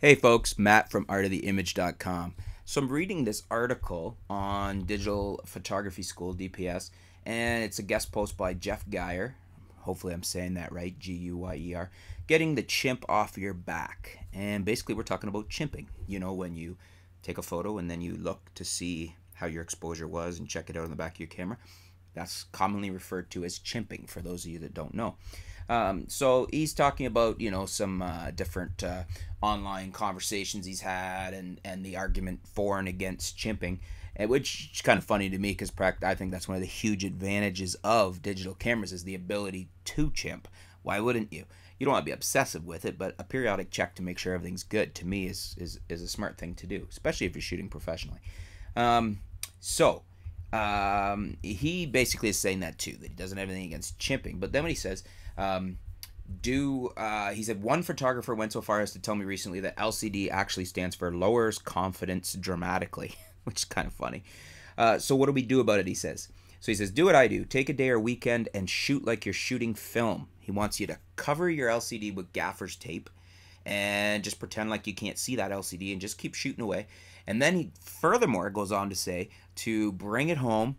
Hey folks, Matt from artoftheimage.com. So I'm reading this article on Digital Photography School, DPS, and it's a guest post by Jeff Geyer. Hopefully I'm saying that right, Guyer. Getting the chimp off your back. And basically we're talking about chimping. You know, when you take a photo and then you look to see how your exposure was and check it out on the back of your camera. That's commonly referred to as chimping for those of you that don't know. So he's talking about some different online conversations he's had and the argument for and against chimping, which is kind of funny to me because I think that's one of the huge advantages of digital cameras is the ability to chimp. Why wouldn't you? You don't want to be obsessive with it, but a periodic check to make sure everything's good to me is a smart thing to do, especially if you're shooting professionally. So he basically is saying that too, that he doesn't have anything against chimping. But then when he says, he said, one photographer went so far as to tell me recently that LCD actually stands for lowers confidence dramatically, which is kind of funny. So what do we do about it, he says. So he says, do what I do. Take a day or weekend and shoot like you're shooting film. He wants you to cover your LCD with gaffer's tape and just pretend like you can't see that LCD and just keep shooting away. And then he furthermore goes on to say to bring it home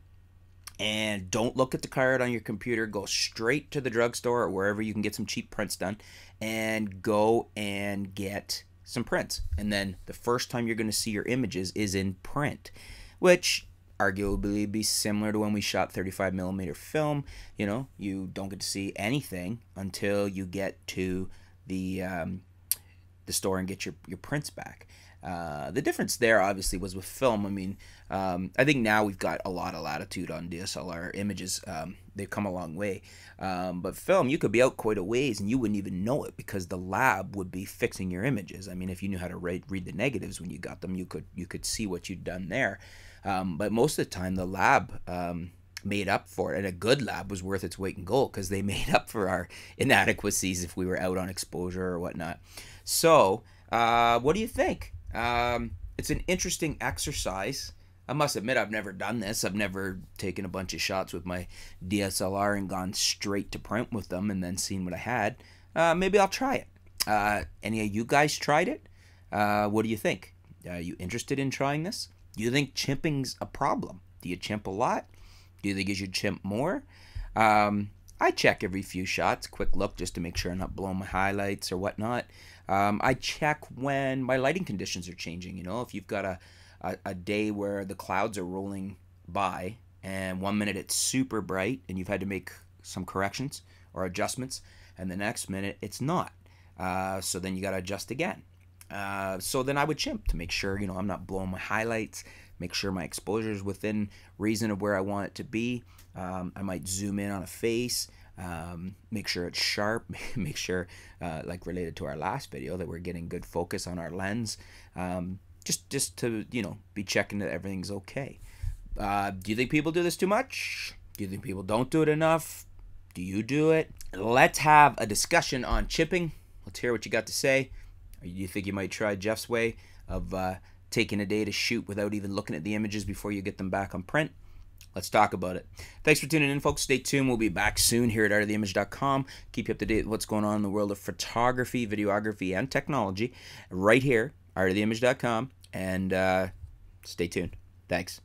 and don't look at the card on your computer. Go straight to the drugstore or wherever you can get some cheap prints done and go and get some prints. And then the first time you're going to see your images is in print, which arguably be similar to when we shot 35mm film. You know, you don't get to see anything until you get to the store and get your prints back. The difference there obviously was with film. I mean, I think now we've got a lot of latitude on DSLR images. They've come a long way. But film, you could be out quite a ways and you wouldn't even know it because the lab would be fixing your images. I mean, if you knew how to read the negatives when you got them, you could see what you'd done there. But most of the time, the lab made up for it, and a good lab was worth its weight in gold because they made up for our inadequacies if we were out on exposure or whatnot. So, what do you think? It's an interesting exercise. I must admit I've never done this. I've never taken a bunch of shots with my DSLR and gone straight to print with them and then seen what I had. Maybe I'll try it. Any of you guys tried it? What do you think? Are you interested in trying this? Do you think chimping's a problem? Do you chimp a lot? Do you think you should chimp more? I check every few shots, quick look just to make sure I'm not blowing my highlights or whatnot. I check when my lighting conditions are changing. You know, if you've got a day where the clouds are rolling by and 1 minute it's super bright and you've had to make some corrections or adjustments and the next minute it's not. So then you got to adjust again. So then I would chimp to make sure, you know, I'm not blowing my highlights, make sure my exposure is within reason of where I want it to be. I might zoom in on a face, make sure it's sharp, make sure, like related to our last video, that we're getting good focus on our lens, just to, you know, be checking that everything's okay. Do you think people do this too much? Do you think people don't do it enough? Do you do it? Let's have a discussion on chipping. Let's hear what you got to say. Do you think you might try Jeff's way of taking a day to shoot without even looking at the images before you get them back on print? Let's talk about it. Thanks for tuning in, folks. Stay tuned. We'll be back soon here at artoftheimage.com. Keep you up to date with what's going on in the world of photography, videography, and technology right here, artoftheimage.com. And stay tuned. Thanks.